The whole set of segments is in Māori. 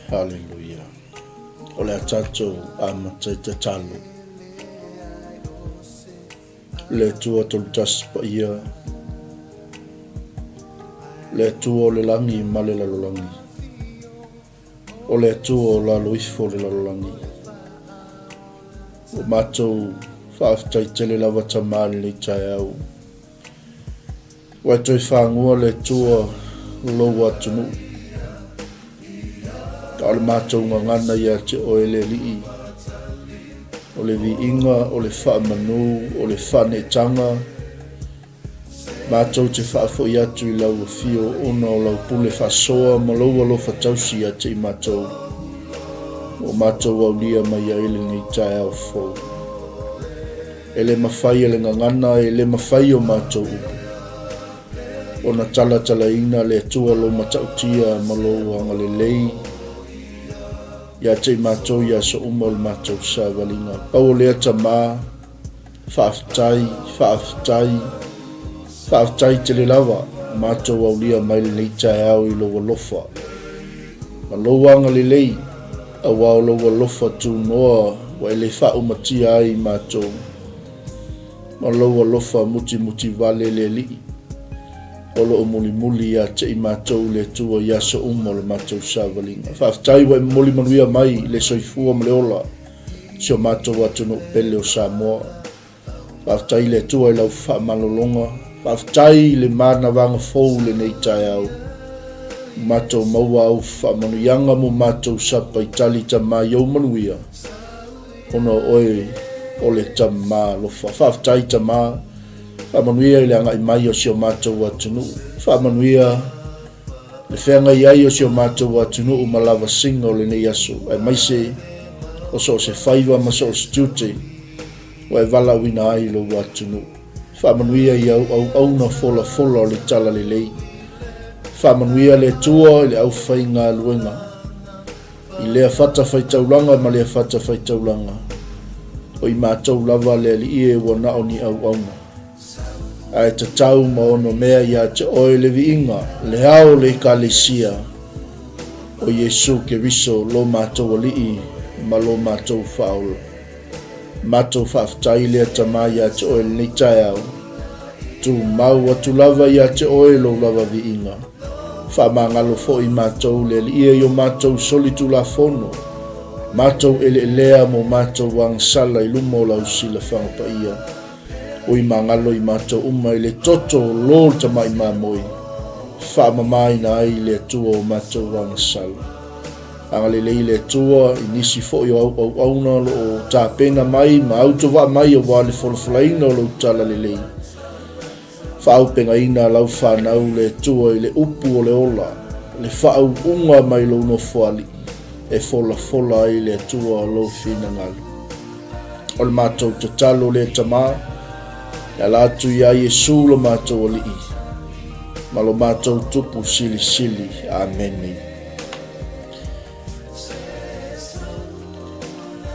Hallelujah. Ole atato 𝚗𝗚𝚙𝚢𝚛𝚒𝚐𝚑𝚝. Le tua toltas pa ia. Le tua le langi ma le lalolangi. O le tua la loifo le lalolangi. O matou whaaftaitele lava tamani le Taeao. Wai toi whangua le tua loa tunu. Ka ole matou ngangana ia te oe le lii. O le vi inga, o le whaamanu, o le whanetanga. Matou te whaafo i atu i lau fio ona o lau pule whasoa ma lau alo whatausi a te i matou. O matou au lia mai a ele ni Taeao fo. Ele mawhai ele ngangana, ele mawhai o matou upu. Ona tala ina le tua lo matautia ma lo anga le lei. Ia te matou ia so umol matou sa valinga. Pau lea tama, whaaftai te le lava. Matou au lia mai le nei Taeao i loa lofa. Ma lo anga le lei, a wao loa lofa tu noa wa ele whaumatia ai matou. Ma loa lofa muti vale le lii. Olo o muli a te i matou le tua ia so umol matou sa valinga. Whaaftai wa muli manuia mai le soifua ma le ola. Sio matou atu no pele o Samoa. Whaaftai le tua i lau whaamalolonga. Whaaftai le mana vanga fou le nei Taeao. Matou maua au whaamanuianga mo matou sapa i tali tamai au manuia. Ono oe o le tamā lofa. Whaaftai tamā. Whaamanuia i le anga i mai o sio matou atunu. Whaamanuia le whenga iai o sio matou atunu o malawa singa o le nei aso. Ai maise o so se whaiva ma so se tute. O e vala wina ai lo atunu. Whaamanuia i au na fola o le tala le lei. Whaamanuia le tua i le au whainga luenga. I lea whata whaitaulanga ma lea whata whaitaulanga. O i matou lava le li ie wana o ni au auna. Ai te tau ma ono mea ia te oe le viinga, le hao le kalesia o Yesu Keriso lo matou alii ma lo matou whaolo. Matou whaaftai lea tama ia te oe le Taeao. Tu mau atu lava ia te oe lo lava viinga. Whaamangalo fo i matou le li ia yo matou solitu la fono. Matou ele lea mo matou wang sala i lumo lau sila whangapa ia. O i mangalo i matou uma i le toto lo tamai mamoi. Whaamamai na ai le tua o matou wang sala. Anga le le tua i nisi fo i au auna lo o tāpena mai ma autowa mai o wale folofolaina o lo tala le lei. Whaau penga ina lau whanau le tua i le upu o le ola. Le whaau unga mai lo no fuali. E fola i le tua lo fina ngalu. O le matou te talo le tamaa. Ya latu ya Yesu lo matou alii. Ma lo matou tupu sili. Amen.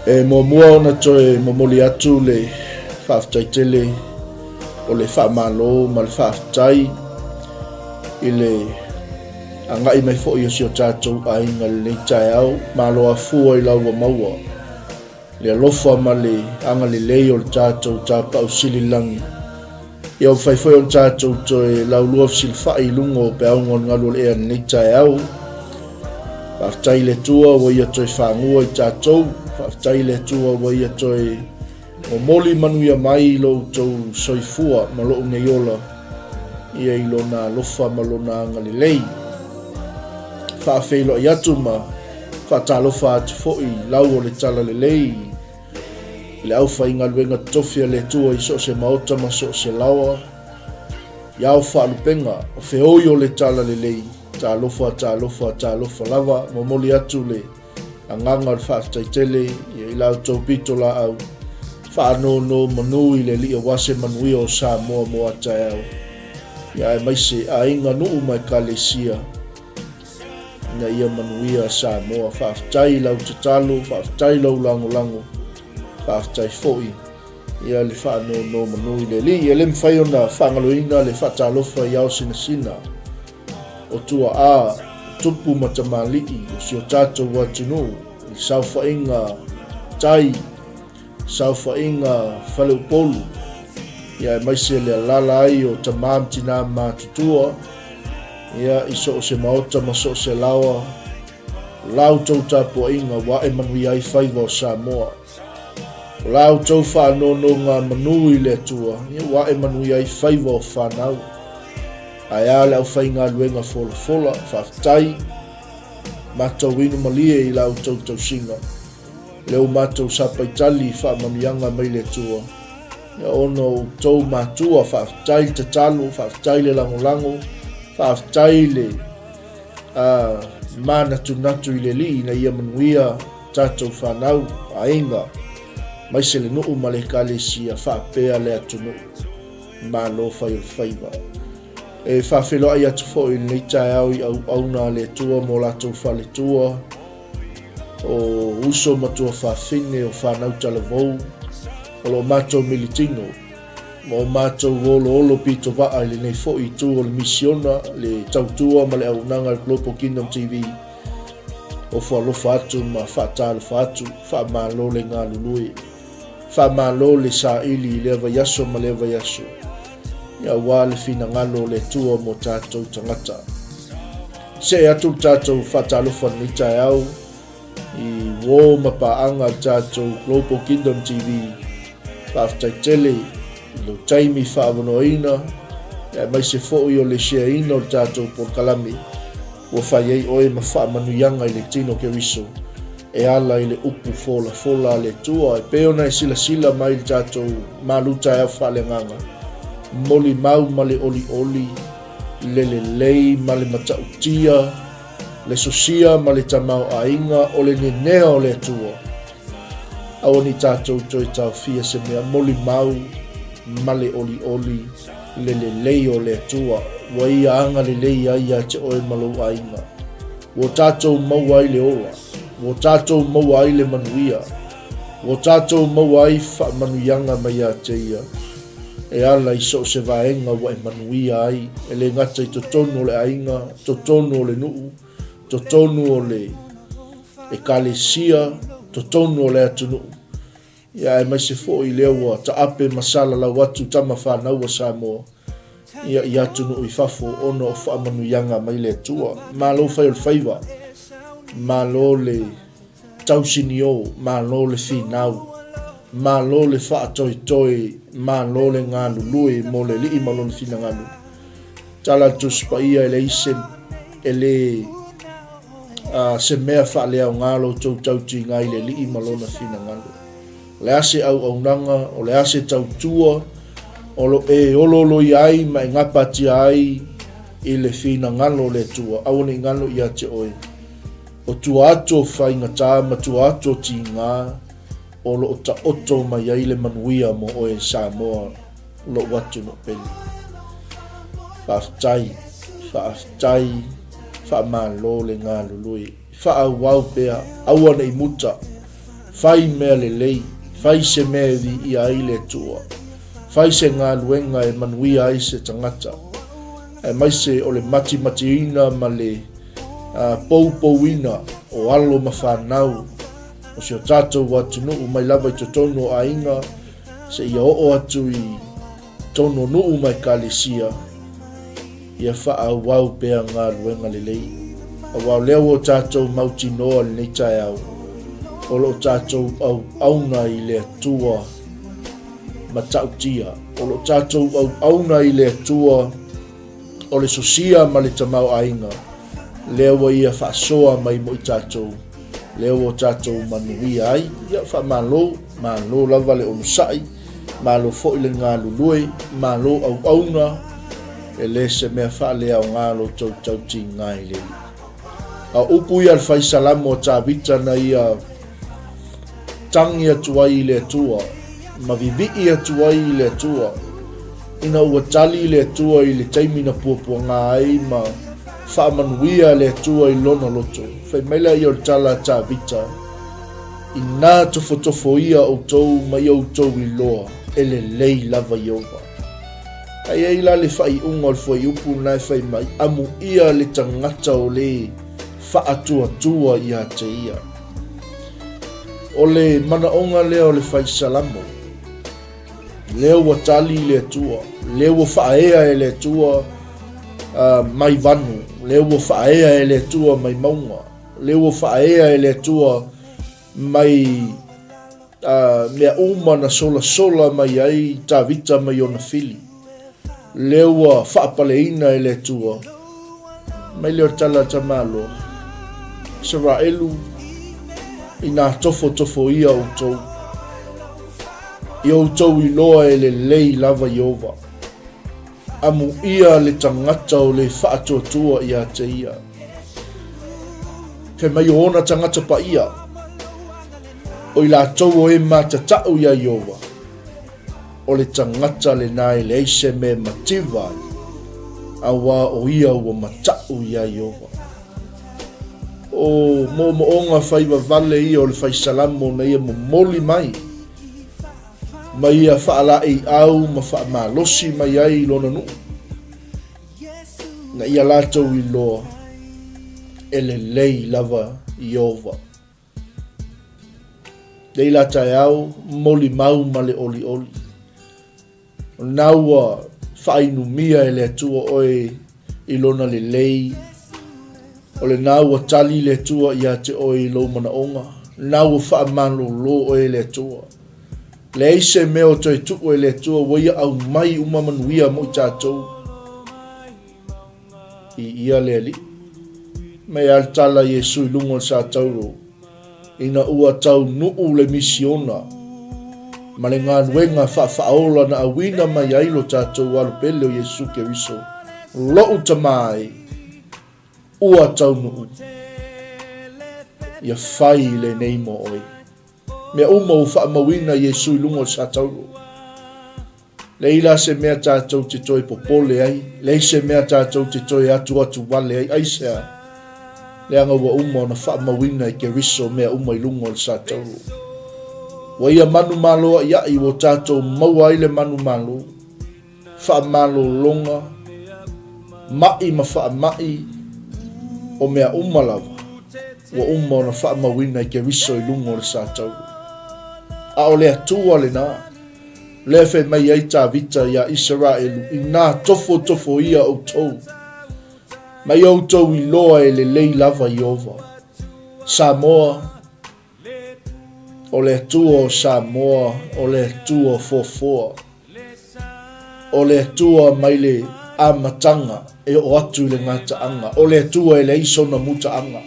E mua ona toe momoli atu le whaaftaitele o le whaamalo ma le whaaftai i le angai mai fo i sio tātou ainga le Taeao ma lo afua i lau wa maua. Le alofa ma le anga le lei o le tātou tāpau sili langi. Iau whaifoi o le tātou toe lau lua fsil whai lungo pe au ngon ngalu le ea nei Taeao. Whaaftai le tua wa ia toe whangua i tātou. Whaaftai le tua wa ia toe o moli manuia mai lo tau soifua ma lo nei ola. Ia i lo na lofa ma lo na anga le lei. Whaafeilo i atu ma whaatalofa atu foi lau o le tala le lei. Le au whainga luenga tofia le tua i so se maota ma so se lawa. Iau whaalupenga o whioi o le tala le lei. Ta lofa lava momoli atu le anganga le whaaftaitele i lau tau pito la au. Whaano manu i le lia wase manui o Samoa mo a Taeao. Ia e maise a inga nuu mai kalesia. Na ia manuia Samoa whaaftai lau te talo, whaaftai lau lango. Whaaftai foi. Ia le whaano manui le li. Ia le mwhai ona whangaloina le whaatalofa i au sina. O tua a tupu ma tamali'i o sio tātou atunu i sauwhainga tai, sauwhainga whaleupolu. Ia mai se le lala ai o tamam tina mātutua. Ia iso o se maota ma so o se lawa. Lau tau tāpua inga wa e manui ai whaiva o Samoa. Lau tau whanono ngā manui le tua. Ia wa e manui ai whaiva o whanau. Ai ale au whainga luenga fola fola, whaftai. Mātou winu malie i lau tau tau singa. Leo mātou sapaitali whaamanuianga mai le tua. Ia ono tau mātua whaftai te talo, whaftai le langolango, whaftai le mana tunatu i le li na ia manuia tātou whanau a inga. Mai se le nuu ma le kalesia whapea le atunu. Malo whai o whaiva. E whawhelo ai atu fo i nei Taeao i au auna le tua mo latou whale tua. O uso matua whawhine o whanau talavou. O lo mātou militino. Mo mātou olo pito waa le nei fo i tu o le misiona le tautua ma le aunanga le Global Kingdom TV. O whalofa atu ma whaatalofa atu, whaamalo le ngā lului. Whaamalo le sa ili le vayaso ma le vayaso. Ia wā le fina ngalo le tua mo tātou tangata. Se atu tātou whaatalofa ni Taeao i wō mapaanga tātou Global Kingdom TV. Whaftai tele, lo taimi whaavonoina, ia mai se fo'i o le shea ina o tātou por kalami. Ua whai ei oe ma whaamanuianga i le tino ke riso. E ala i le upu fola le tua, e peona e sila mai le tātou Malū Taeao Faaleagaga. Moli mau ma le oli, le lei ma le matautia, le sosia ma le tamau ainga o le nenea o le tua. Awa ni tātou toi tau fia se mea moli mau, male oli, le lei o le tua. Wa ia anga le lei ai a te oe malo ainga. Wa tātou mau ai le ola. Wa tātou mau ai le manuia. Wa tātou mau ai wha manuianga mai a te ia. E ala i so se vaenga wa e manuia ai. E le ngata i totonu o le ainga, totonu o le nuu, totonu o le e kalesia, totonu o le atunu. Ia e mai se fo i lewa ta ape masala la watu tama whanau a Samoa. Ia i atunu i fafo ono o whaamanuianga mai le tua. Malo whai o le whaiva. Malo le tausinio, malo le whinau. Malo le whaatoi, malo le ngā lului mo le lii malo le whinanganu. Tala tuspa ia ele ise ele se mea whaalea o ngālo tau ti ngai le lii malo na whinanganu. Le ase au nanga, o le ase tautua, o lo e ololo ai ma ngapati ai i le fina ngalo le tua, au ni ngalo i ate oe. O tua ato whainga tā, ma tua ato ti ngā, o lo ta oto mai ai le manuia mo oe Samoa, lo watu no peli. Whaaftai, whaamalo le ngā lului, whaawau pea, awana i muta, whai mea le lei, whai se mea vi i ai le tua. Whai se ngā luenga e manuia ai se tangata. E mai se o le mati ina ma le pou-pouina o alo ma whanau. O se o tātou watu nuu mai lava i to tono a inga. Se ia o atu i tono nuu mai kalesia. Ia wha wau pea ngā luenga le lei. A wau leo o tātou mauti noa le nei Taeao. O lo tātou au auna i le atua matautia. O lo tātou au auna i le atua o le sosia ma le tamau ainga. Leo ia whaasoa mai mo i tātou. Leo o tātou manuia ai. Ia wha malo lava le onusai. Malo fo i le ngā lului. Malo au auna. E le se mea wha lea o ngālo tau ti ngai le. A upu ia le whai salamo o tā vita na ia tangi atuai le atua, ma vivii atuai le atua, ina ua tali le atua i le taimina puapuanga ai, ma whaamanuia le atua i lona loto. Whai meila i o tala tā vita, i nā tofo ia o tou, ma i o tou i loa, e le lei lava i owa. Ai eila le whai unga o le whai upu nai whai mai, amu ia le tangata o le whaatua ia te ia. O le manaonga leo le whaisalamo. Leo wa tali le tua. Leo wa whaea e le tua mai vanu. Leo wa whaea e le tua mai maunga. Leo wa whaea e le tua mai mea uma na sola mai ai tawita mai ona fili. Leo wa whaapaleina e le tua. Mai leo tala tamalo. Saraelu i nā tofo ia outou. I outou i loa e le lei lava Iova. Amu ia le tangata o le whaatotua ia te ia. Ke mai o ona tangata pa ia. O i la tau o e mātatau ia Iova. O le tangata le nai le eise me mativa. Awa o ia ua matau ia Iova. O mo onga whaiva vale ia o le whaisalamo na ia mo moli mai. Ma ia whaala ei au ma wha malosi mai ai lona nu. Na ia lātou i loa e le lei lava Iova. Dei la Taeao moli mau ma le oli. Naua whainumia e le atua oe i lona le lei. O le naua tali le atua ia te oe i lo mana onga. Naua whaamalo lo oe le atua. Le eise meo toi tuku e le atua waia au mai umamanuia mo i tātou. I ia le ali. Mea altala Yesu i lungo sa tauro. Ina ua tau nuu le misiona. Ma le ngā nuenga whaaola na awina mai ailo tātou alupele o Yesu Keriso. Lou tamai. Ua tau nuu. Ia whai le neimo oi. Mea umau whaamawina Yesu i lungo sa tauro. Le ila se mea tātou te toi popole ai. Le se mea tātou te toi atu wale ai aisea. Le anga ua umau na whaamawina i Keriso mea umau i lungo sa tauro. Wa ia manu malo ia i wo tātou maua i le manu malo. Whaamalo longa. Mai ma whaamai. O mea umalawa. Wa umau na whaamawina i Keriso i lungo le sa tauro. A o le atua le nā. Le fe mai ai tā vita ia Israelu. I nā tofo ia o tau. Mai o tau i loa e le lei lava Iova. Samoa. O le atua o Samoa. O le atua o Fofoa. O le atua mai le amatanga. E o atu i le ngata anga. O le atua e le isona muta anga.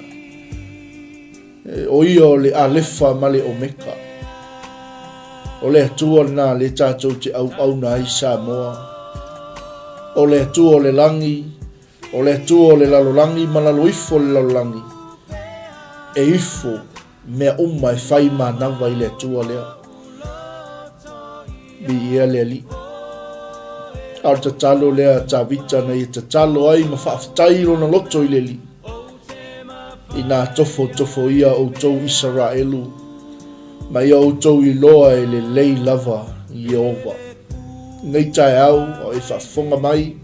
O ia o le alefa ma le omeka. O le atua na le tātou te au na i Samoa. O le atua o le langi. O le atua o le lalolangi ma lalo ifo le lalolangi. E ifo mea uma e whai manawa i le atua lea. Bi ia lea li. Ar tatalo lea tā vita na i tatalo ai ma whaaftairo na loto i le li. I nā tofo ia o tau Israelu. Ma ia o tau i loa e le lei lava Iova. Nei Taeao o e whaafonga mai.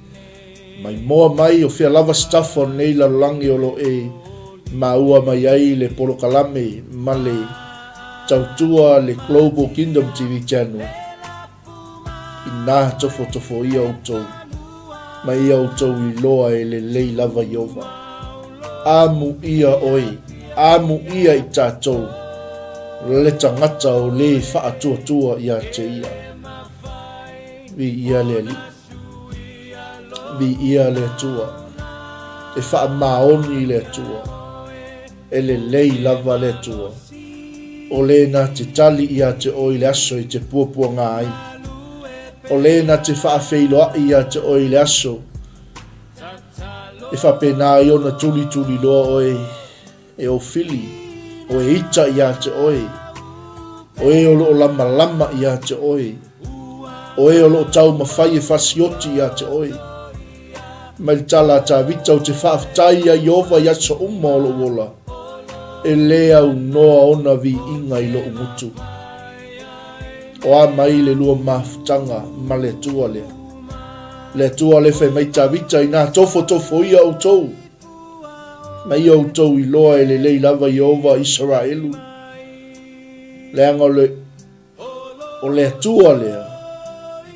Mai moa mai o whia lava stafa nei lalangi o lo e maua mai ai le polokalame ma le tautua le Global Kingdom TV channel. I nā tofo ia o tau. Ma ia o tau i loa e le lei lava Iova. Amu ia oi. Amu ia i tātou. Le tangata o le whaatua ia te ia. Vi ia le li. Vi ia le tua. E whaamaoni le tua. E le lei lava le tua. O le na te tali ia te oi le aso i te puapua ngā ai. O le na te whaafeiloa ia te oi le aso. E whapena i ona tuli loa oi. E o fili. O e ita ia te oi. O e o lo lama ia te oi. O e o lo tau mawhai e whasioti ia te oi. Mai tala tā vita o te whaaftai a Iova ia so uma o lo wola. E lea u noa ona vi inga i lo umutu. O a mai le lua mafutanga ma le tua lea. Le tua le fe mai tā vita i nā tofo ia o tau. mai o tau I loa e le lei lava Iova Israelu le anga o le atua lea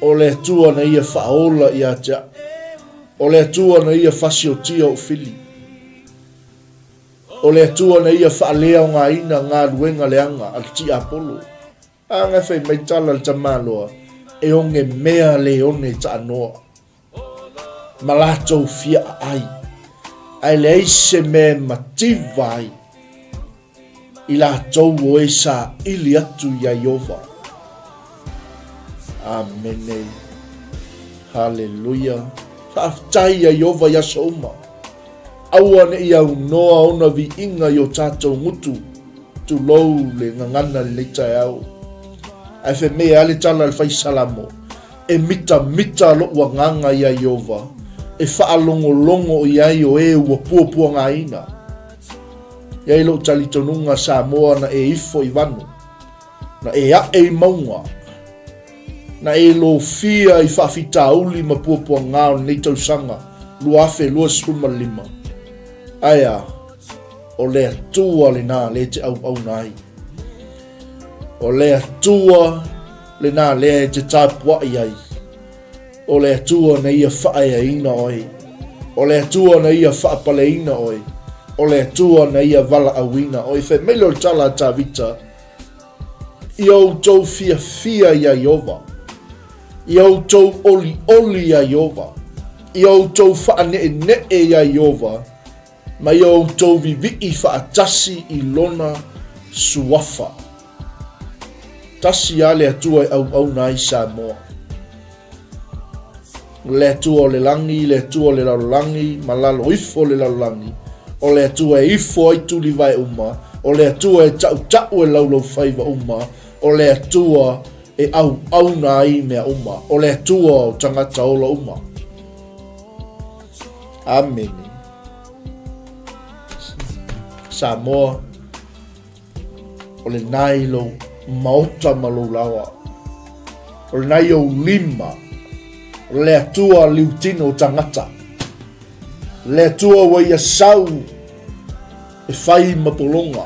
o le atua na ia whaola I atea o le atua na ia whasiotia o fili o le atua na ia whaalea o ngā ina ngā luenga leanga al ti apolo anga whai mai tala le tamaloa e onge mea le one ta anoa malatou fia ai ai le ise me mativai I la tau o e sa ili atu ia Iova. Amen. Hallelujah. Whaaftai ia Iova ia souma. Aua ne ia unoa ona vi inga yo tātou ngutu tu lou le ngangana le Taeao. Ai fe mea ale tala le whaisalamo. E mita lo wanganga ia Iova. E whaalongolongo ia o e ua puapua ngā ina. Iai lo tali tonunga Samoa na e ifo I vanu. Na e a e maunga. Na e lo fia I whawhitauli ma puapua ngāo nei tausanga. Luafe lua suma lima. Aia, o le atua le nā le te au nai. O le atua le nā le te tāpua iai. O le atua na ia whaea ina oi. O le atua na ia whaapale ina oi. O le atua na ia wala awina oi. Whe meilo tala tā vita. I au tau fia ia Iova. I au tau oli ia Iova. I au tau whaane ia Iova. Ma i au tau vivi whaatasi I lona suafa. Tasi a le atua au nai Samoa. Le atua o le langi, le atua o le laulangi, malalo ifo le laulangi. O le atua e ifo ai tuli vai uma. O le atua e tau e laulau whaiva uma. O le atua e au nai mea uma. O le atua o tangata ola uma. Amen. Samoa o le nai lo maota malulawa o le nai o lima o le atua liutino o tangata le atua wa ia sau e whai mapolonga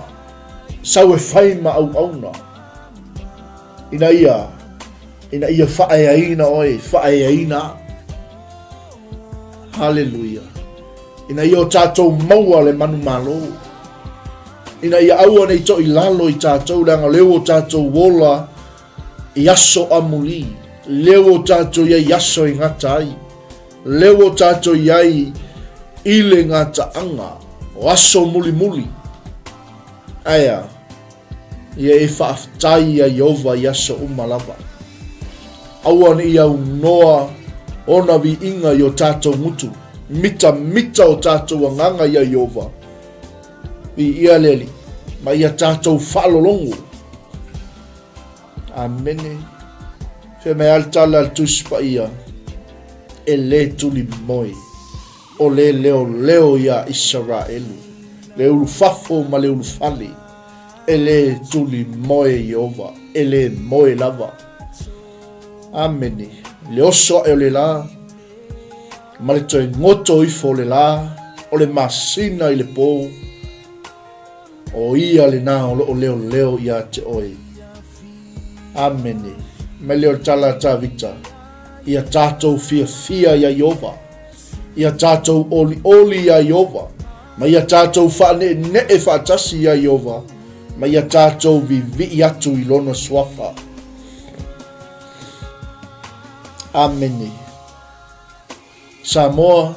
sau e whai ma au auna ina ia whaeaina oi whaeaina hallelujah ina ia o tātou maua le manu malo ina ia aua nei to I lalo I tātou langa leo o tātou wola I aso amuli leo o tātou ia I aso I ngata ai leo o tātou iai I le ngata anga o aso muli aya ia e whaaftai a Iova I aso umalava aua ni ia unoa ona vi inga I o tātou mutu mita o tātou anganga ia Iova I ia leli ma ia tātou whalolongo amene fe me altala al tuspa ia e le tuli moi o le leo ia Israelu le ulu fafo ma le ulu fali e le tuli moi Iova e le moi lava amene le oso e o le la ma le toi ngoto ifo le la o le masina I le po o ia le nā o leo ia te oi. Amene. Me leo tala tā vita. Ia tātou fia ia Iova. Ia tātou oli ia Iova. Ma ia tātou whaane e whaatasi ia Iova. Ma ia tātou vivi atu I lona swafa. Amene. Samoa.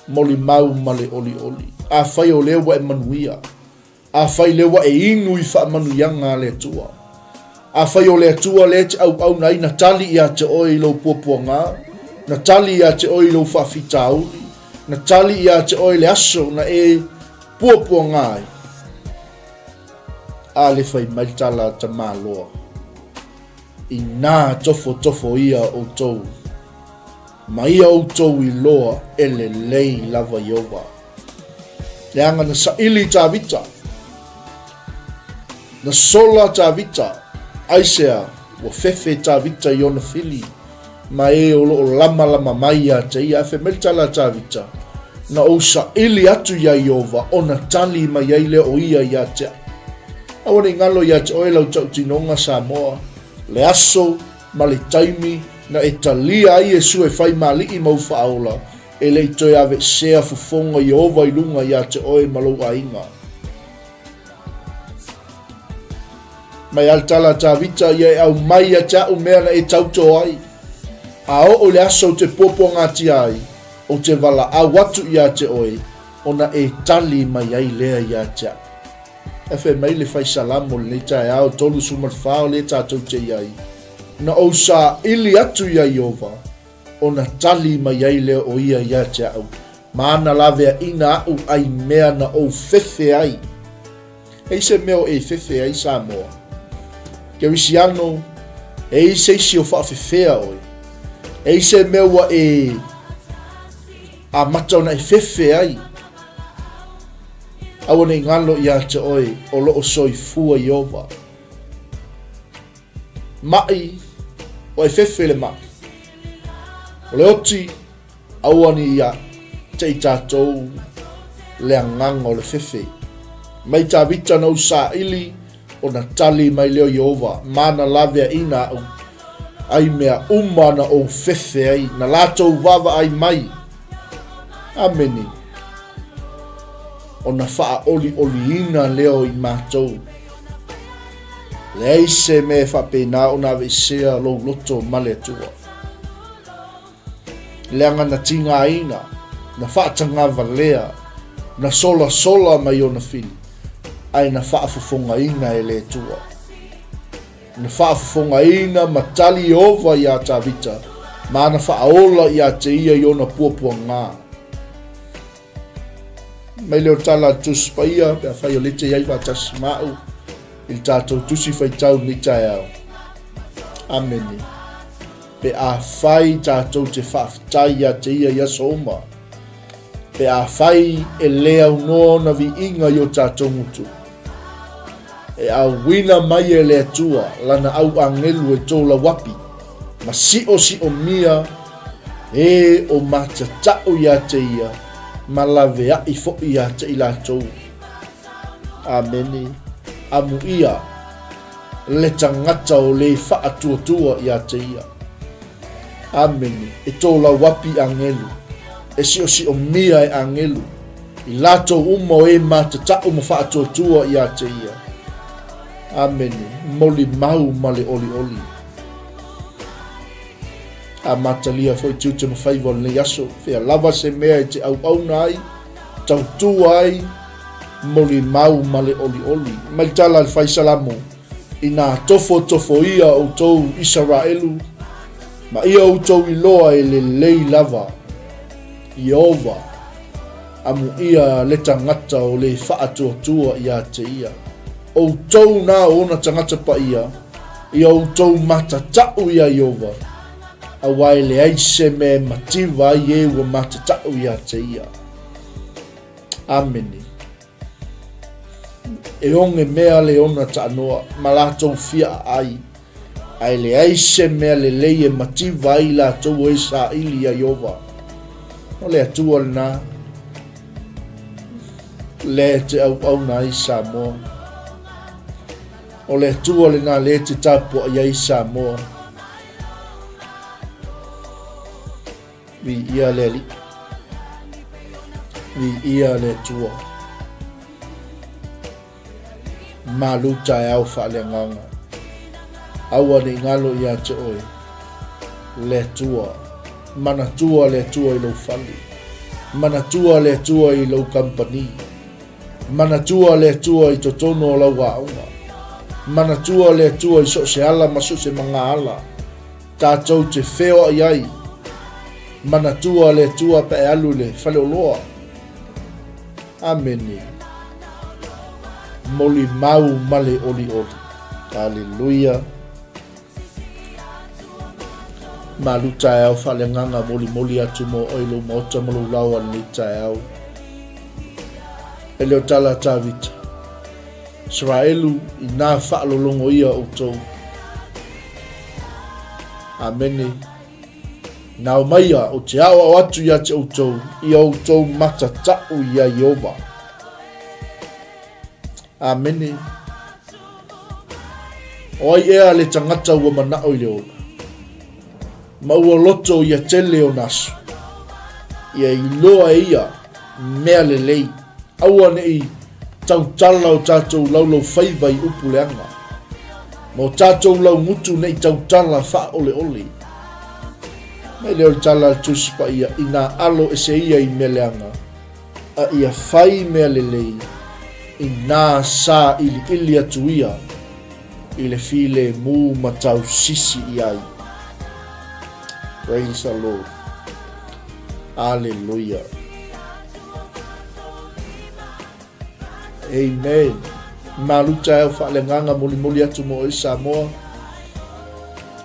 Moli mau male oli. A whai o lewa e manuia. A whai lewa e inu I wha manuianga le tua. A whai o le tua le te au nai na tali ia te oi lo puapua ngā. Na tali ia te oi lo whawhitauli. Na tali ia te oi le aso na e puapua ngāi. A le whai maitala ta māloa. I nā tofo ia o tou. Ma ia o tou I loa e le lei lava Iova. Le anga na saili tā vita. Na sola tā vita. Aisea wa fefe tā vita I ona fili. Ma e o lama mai a te ia. Fe meltala tā vita. na o sa ili atu ia Iova ona tali mai ai le o ia ia te awane ngalo ia te oe lau tau tinonga Samoa le aso ma le taimi na e talia ai e su e fai mali i mau whaola e le toi ave sea fufonga Iova i lunga ia te oe malau ainga mai altala ta vita ia e au mai a ta umea na e tauto ai a o le aso te popo ngati ai o te wala a watu ia te oe ona e tali mai ai lea ia te e whe mai le fai salamo le Taeao tolu sumal whao le tātou te iai na o sa ili atu ia Iova ona tali mai ai lea o ia ia te au maana lavea ina au ai mea na o fefe ai e se meo e fefe ai Samoa ke wisiano e se isi o whaafefea oi e se meo e a matau na i fefe ai awane ngalo ia te oe o loo soifua Iova mai o e fefe le mai o le oti awane ia te i tātou le anganga o le fefe mai tā vita na usa ili o na tali mai leo Iova mana lavea ina au ai mea umana o fefe ai na latou vava ai mai ameni o na faa oli ina leo i mātou le eise me whapena o na veisea lo loto male atua le anga na tinga ina na whaatanga valea na sola mai o na fili ai na whaafufonga ina e le atua na whaafufonga ina matali Iova i a tā vita ma na whaaola i a te ia i o na puapua ngā mai leo tala tus paia pe fai o lete iai vatas mau il tātou tusi fai tau ni Taeao ameni pe a fai tātou te whaafitai a te ia soma pe a fai e lea unoa na vi inga i o tātou mutu e a wina mai e lea tua lana au angelu e tōla wapi ma si o mia e o matatau i a te ia ma lave ai fo'i ia te i lātou. Ameni. Amu ia le tangata o le whaatua ia te ia. Ameni. E tōla wapi angelu. E si o mia e angelu. I lātou umo e matatau ma whaatua ia te ia. Ameni. Moli mau male oli. A matalia foi tiu te mawhai wal le yaso fea lava se mea te au nai tau tu ai moli mau male oli mai tala fai salamo ina tofo ia o tou Israelu ma ia o tou iloa e le lei lava Iova amu ia le tangata o le whaatua ia te ia o tou na ona tangata pa ia o tou matatau ia Iova awai le aise me mativa ye wa matatau ia te ia. Ameni. E onge mea le ona ta anoa malatou fia ai le aise mea le leie mativa i la tau e sa ili a Iova. O le atua na le te au na i Samoa. O le atua le na le te tapo i Samoa. Vi ia le le tua Malū Taeao Faaleagaga aua ni ngalo ia te oe le tua mana tua le tua i lo fali mana tua le tua i lo company mana tua le tua i totono la waunga mana tua le tua i so se ala maso se manga ala tātou te wheo iai mana tua le tua pe alu le fale oloa. Ameni. Moli mau male oli. Hallelujah. Malū Taeao Faaleagaga moli atu mo oilo mo ota malu lawa ni Taeao. Eleo tala tavita. Israelu ina whaalolongo ia o tou. Ameni. Nau maia o te awa o atu ia te outou i outou mata tau ia Iova. Amene. O ai ea le tangata ua manao i le ola. Maua loto ia tele o nasu. Ia iloa ia mea le lei. Aua ne i tau tala o tātou laulau whaiva i upu leanga. Mo tātou lau ngutu ne i tau tala wha ole ole. Mai leo tala tuspa ia ina alo ese ia i meleanga. A ia whai mea le lei. I nā sā ili ili atu ia. I le file mū matau sisi i ai. Praise the Lord. Hallelujah. Amen. Malū 𝗟𝗚𝗏𝗚𝗚 Faaleagaga moli moli atu mo i Samoa.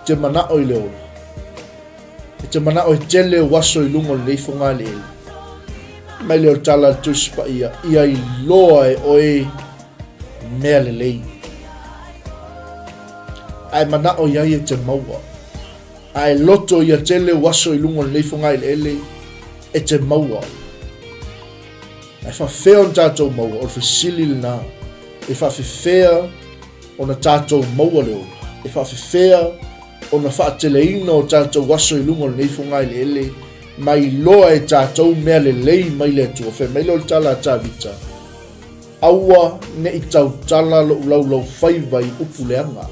Te manao i leo. Te manao i tele waso i lungo le fonga le. Mai leo tala tuspa ia i loa e oe mea le lei. Ai manao ia i te maua. Ai loto ia tele waso i lungo le fonga le e te maua. Ai whawhea on tātou maua, o whisili le nā. E whawhewhea o na tātou maua leo. E whawhewhea o na whaateleina o tātou waso i lungo le fonga le mai loa e tātou mea le lei mai le atua. Whea mai lo tala tā vita. Aua ne i tau tala lo lau whaiva i upu leanga.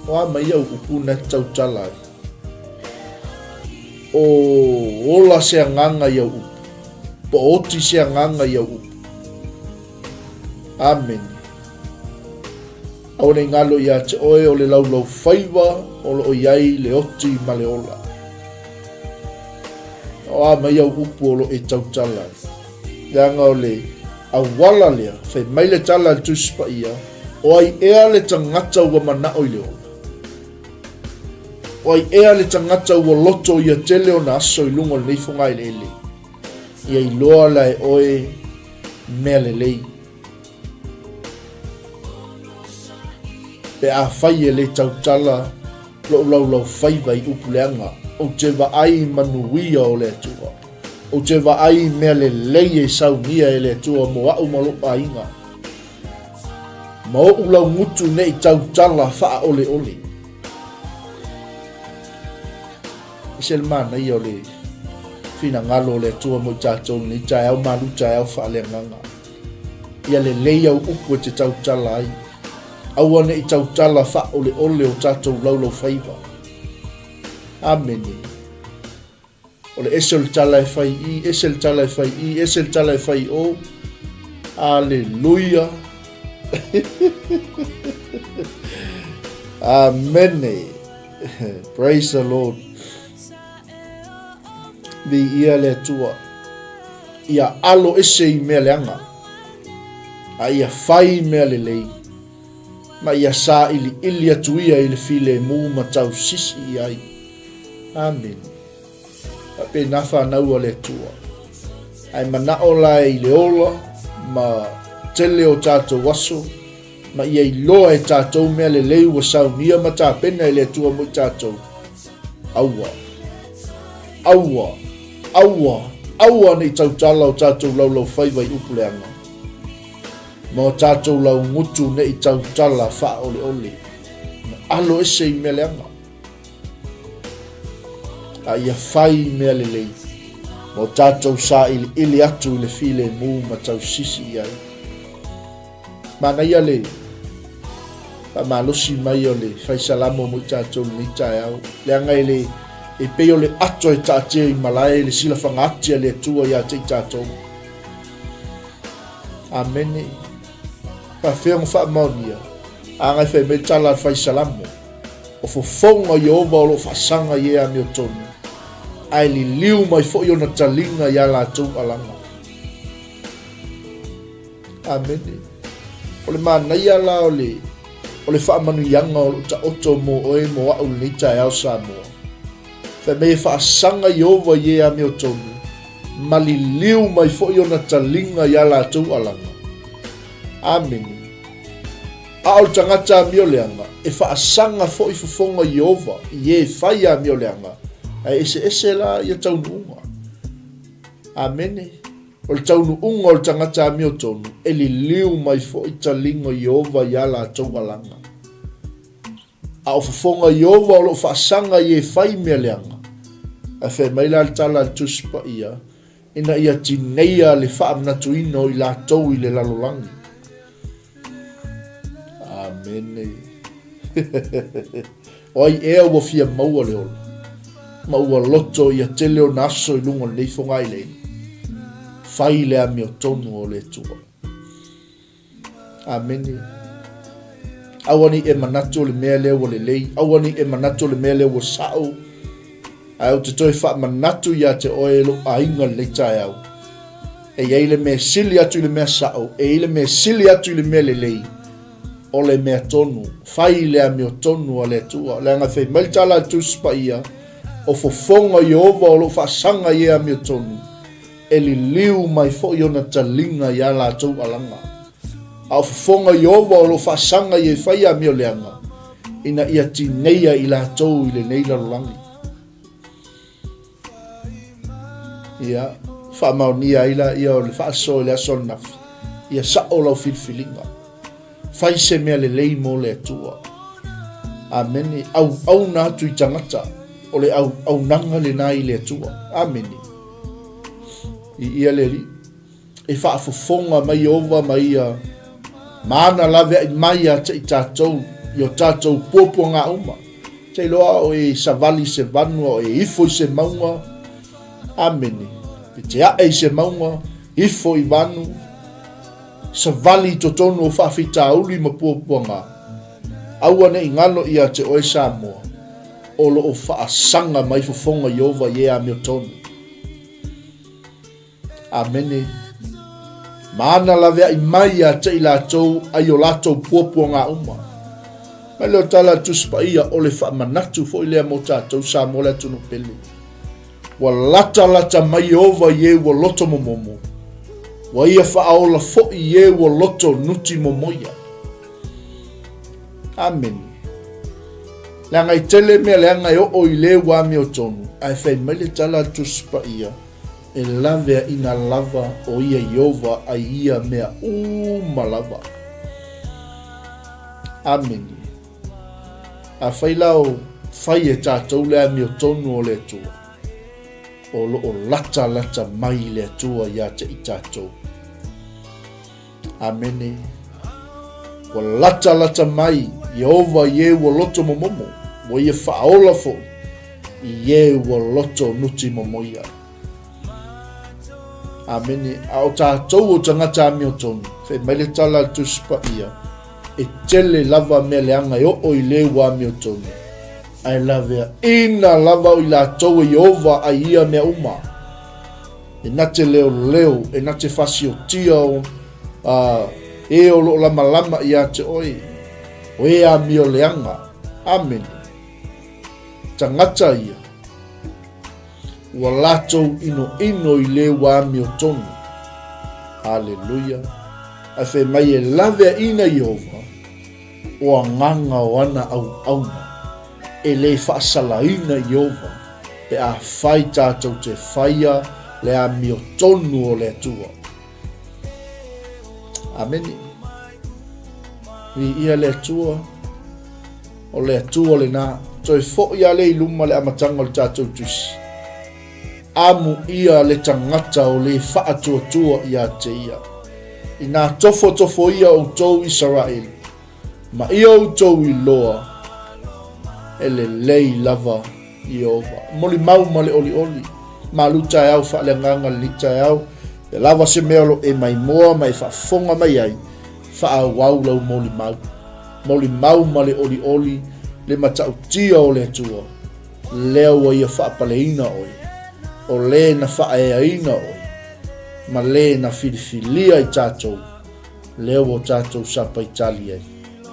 Oa mai au upu ne tau tala. O ola se nganga i au upu. Po oti se nganga i au upu. Amen. Au ne ngalo ia te oe o le lau whaiva o lo iai le oti ma le ola. Oa mai au upu o lo e tau tala. Leanga o le awala lea. Whai mai le tala tuspa ia. O ai ea le tangata ua manao i le ola. O ai ea le tangata ua loto ia tele o na aso i lungo le fonga i le ele. Ia i loa la e oe mea le lei. Pe a whai e le tautala lo lau whaiva i upu leanga. O te waai manuia o le atua. O te waai mea le lei e saunia e le atua mo au malopa inga. Ma o ulau ngutu ne i tautala wha ole ole. Isel mana i o le fina ngalo le atua mo i tātou ni Taeao Malū Taeao Faaleagaga. Ia le lei au upu e te tautala ai. Aua ne i tautala wha ole ole o tātou laulau whaiva. Amen. O le esel tala e whai i, esel tala e whai i, esel tala e whai o. Alleluia. Amen. Praise the Lord. Vi ia le tua. Ia alo ese i mea leanga. A ia whai mea le lei. Ma ia sa ili atuia i le file mū matau sisi i ai. Amen. Ape nafa naua le tua. Ai manao la i le ola. Ma tele o tātou waso. Ma ia i loa e tātou mea le lei wa saunia ma tā pena i le tua mo i tātou. Aua. Aua. Aua. Aua nei tautala o tātou laulau whaiva i upu leanga. Ma tātou lau ngutu ne i tautala wha ole ole. Alo ese i mea leanga. A ia whai mea le lei. Ma tātou sa ili atu i le file mū ma tau sisi i ai. Mana ia le. Pa malosi mai o le whai salamo mo i tātou ni Taeao. Leanga i le e peo le ato e tātia i malae le sila whangatia le atua i a te tātou. Amene. Pa whea mo wha maunia. Angai whai me tala whai salamo. O fofonga i ova o lo whasanga i ea mi o tonu. Ai li liu mai fo i ona talinga i a la tau alanga. Amene. O le manai ala o le wha manu yanga o ta oto mo oe mo au ni Taeao Samoa. Whai me whaasanga i ova i ea mi o tonu. Mali liu mai fo i ona talinga i a la tau alanga. Amen. Ao tangata mi o leanga. E whaasanga fo i fufonga i ova. I e whai a mi o leanga. Ai ese la ia taunuunga. Amene. O le taunuunga o le tangata mio tonu. E li liu mai fo i talingo Iova ia la taugalanga. A o fafonga Iova o lo faasanga i e fai mea leanga. A fe mai la tala tuspa ia. Ina ia tineia le whaamnatuino i la tau i le lalolangi. Amene. Oi ea ua fia maua le ola. Maua loto ia tele o naso i lunga le fonga i le. Fai le a mio tonu o le tua. Amene. Awani e manatu le mea leo o le lei. Awani e manatu le mea leo o sao. Au te toi wha manatu ia te oelo a inga le Taeao. E iei le mea sili atu le mea sao. E ile mea sili atu le mea le lei. O le mea tonu. Fai le a mio tonu o le tua. Le anga fei maitala tuspa ia. O fofonga Iova o lo whaasanga ia a mio tonu. E li liu mai fo i ona talinga ia la tau alanga. A o fofonga Iova o lo whaasanga ia fai a mio leanga. Ina ia tineia i la tau i le neila rolangi. Ia, whaamaunia ila ia o le whaaso le aso nafi. Ia sao lau filfilinga. Fai se mea le lei mo le atua. Amene, au natu i tangata. O le au nanga le nai le atua. Amene. I ia le li. E whaafofonga mai Iova mai ia. Maana lawe ai mai a te i tātou. I o tātou pōpua ngā uma. Te loa o e savali se vanua o e ifo i se maunga. Amene. Pe te ae se maunga, ifo I vanu, sa vali to tonu o whawhita uli ma puapuanga. Awane I ngalo ia te oe Samoa, o lo o whaasanga mai fofonga Iova ia meo tonu. Amene. Maana lawe ai mai a te I lātou ai o lātou puapuanga uma. Mai leo tala tuspa ia o le whaamanatu fo I lea mo tātou Samoa le tunu pele. Wa lata mai Iova ye wa loto momomo. Wa ia whaaola fo ye wa loto nuti momoia. Amen. Langa I tele mea leanga I o I le wa mi o tonu. Ai whai mele tala tuspa ia. E lavea ina lava o ia Iova a ia mea malava. Amen. A whai lao whai e tātou lea mi o tonu o le tua. O lo o lata mai le atua ia te I tātou. Amene. O lata mai Iova ye wa loto momomo. Wa ia whaola fo. Ye wa loto nuti momoia. Amene. A o tātou o tangata mi o tonu. Whe maile tala tuspa ia. E tele lava mea leanga o I le wa mi o tonu. Ai lavea ina lava o I la tau Iova a ia mea uma. E nate leo, e nate whasi o tia o e o lo lama ia te oi. O e a mio leanga. Amen. Tangata ia. Ua latou ino I le wa mio tonu. Hallelujah. A whe mai e lavea ina Iova. O a nganga o ana au auna. E le whaasalaina Iova, pe a whai tātou te whaia le a mio tonu o le atua. Ameni. Ni ia le atua, o le atua le nā, toi fo ia le iluma le amatanga o le tātou tusi. Amu ia le tangata o le whaatua ia te ia. I nā tofo ia o tau Israel, ma ia o tau I loa, ele lei lava Iova. Moli mau male oli. Malū Taeao Faaleagaga li Taeao. E lava se meolo e mai moa mai whaafonga mai ai. Whaawau lau moli mau. Moli mau male oli. Le matau tia o le atua. Leo wa ia whaapaleina oi. O le na whaaeaina oi. Ma le na filifilia I tātou. Leo o tātou 𝚟𝚒𝚙𝚢𝚑 ai.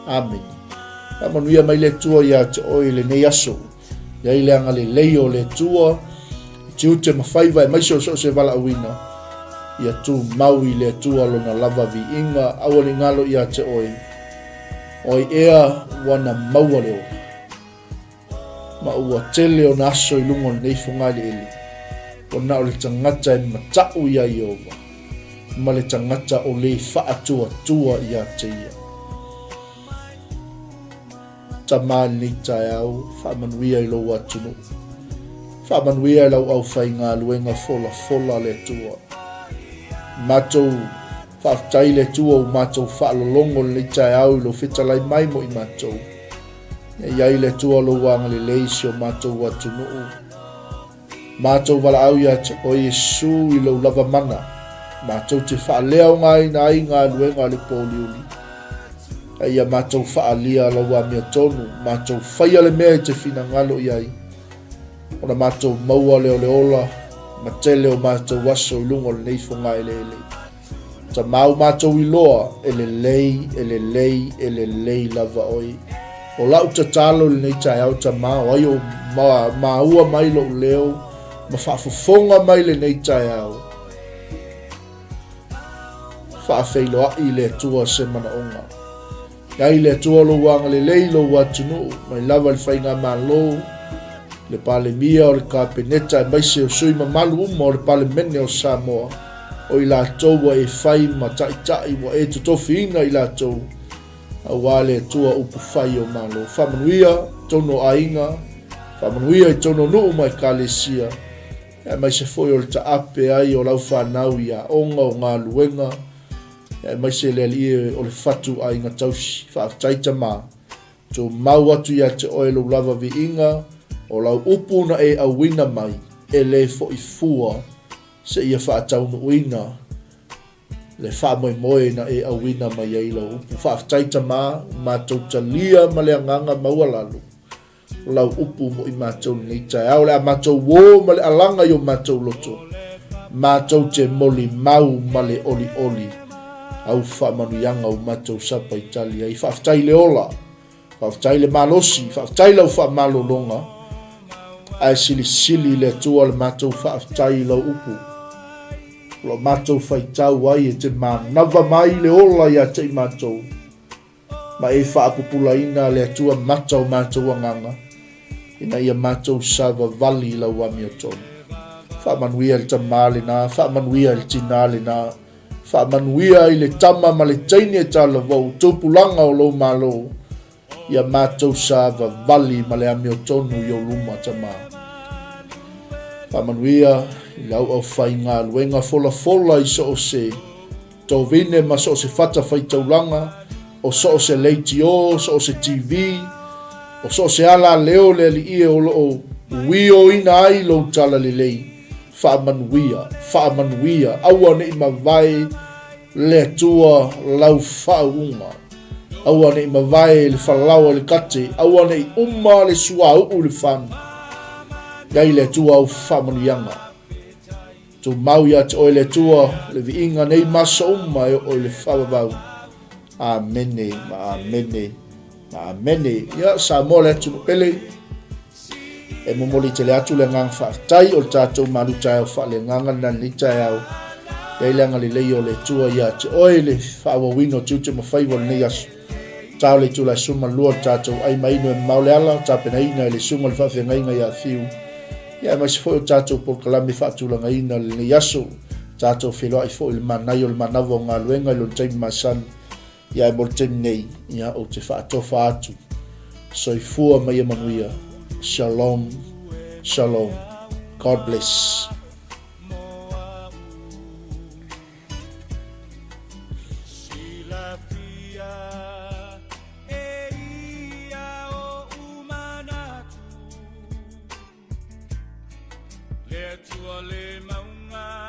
Amen. Manuia mai le tua ia te oi le nei aso. Ia ile anga le leo le tua. Ti ute mawhaiva e maiso se wala awina. Ia tu mau I le tua lona lava vi inga. Awa ni ngalo ia te oi. Oi ea wana maua leo. ma ua tele o na aso I lunga o nei whangai le ele. O na o le tangata e matau ia I ova. Ma le tangata o le whaatua tua ia te ia. Ta maa ni Taeao, whaamanuia I lau atunu. Whaamanuia I lau au whai ngā luenga fola le tua. Mātou whaatai le tua o mātou whaalolongo le Taeao I lo whitalai mai mo I mātou. Iai le tua lo wanga le leisi o mātou atunu. Mātou wala au ia te o Yesu I lo lava mana. Mātou te whaaleo ngai na ai ngā luenga le poliuli. Ia mātou whaalia la wa mea tonu. Mātou whaia le mea te whina ngalo iai. Ona mātou maua leo le ola. Ma tele o mātou waso I lungo le neifo ngai le ele. Ta mau mātou I loa. Ele lei lava oi. O lau ta talo le nei Taeao ta mau. Ai o maua mai lo leo. Ma whaafofonga mai le nei Taeao. Whaafeilo ai le tua se mana onga. Iai le tua lo wanga le leilo watunu. Mai lava le whainga Malū. Le pale mia o le kapeneta e maise o sui ma Malū o le pale mene o Samoa. O I la tau wa e whai ma tai wa e tutofi ina I la tau. A wale tua upu whai o Malū. Whamanuia tono ainga. Whamanuia I tono nuu mai kalesia. E maise foi o le taape ai o lau whanau ia onga o ngā luenga. E maise le alie o le fatu ai ngā tausi. Whaaftaita mā. Tō mau atu ia te oe lo lava vi inga. O lau upu na e awina mai. E le fo I fua. Se ia whaatau no uina. Le wha moe na e awina mai ai lau upu. Whaaftaita mā. Mātou talia ma le anganga maua lalu. Lau upu mo I mātou nei Taeao. Le a mātou wō ma le alanga yo mātou loto. Mātou te moli mau ma le oli oli. Au whaamanuianga o mātou sapa Italia. I whaaftai le ola. Whaaftai le malosi. Whaaftai lau whaamalolonga. Ai sili le tua le mātou whaaftai lau upu. Lo mātou whaitau ai e te mānawa mai le ola ia te mātou. Ma e whaapupula ina le tua matau mātou anganga. Ina ia mātou sava vali lau wami o tonu. Whaamanuia le tamale nā. Whaamanuia le tinale nā. Whaamanuia I le tama ma le taine e tala vau. Tūpulanga o lau Malū. Ia mātou sava vali ma le ami o tonu I o luma tama. Whaamanuia I lau au whai ngā luenga fola I so o se. Tō vine ma so o se whata whaitaulanga. O so o se leitio, so o se TV. O so o se ala leo le li ia o loo. Wio ina ai lo tala le lei. Whaamanuia. Aua ne I mawai le tua lau whaunga. Aua ne I mawai le whalaua le kate. Aua ne I umma le sua uu le whanu. Iai le tua au whaamanuianga. Tu mau ia te oe le tua le viinga nei masa umma e oe le whawawau. Amene. Ia sa mo le tunu pele. E momoli te le atu le ngang whaaftai o le tātou maru Taeao whaale nganga na ni Taeao. Iai langa le lei o le tua ia te oe le whaawawino tiute mawhaiwa nei asu. Tau le tula suma lua tātou ai maino e maule ala. Tāpena ina le suma le whawhenga inga ia fiu. Ia mai se foi o tātou por kalame whaatulanga ina le nei asu. Tātou whiloa I foi le manai o le manawa o ngā luenga I lo taimi masan. Ia e mo le taimi nei. Ia o te whaatofa atu. Soifua mai e manuia. Shalom. God bless. Le tua le maunga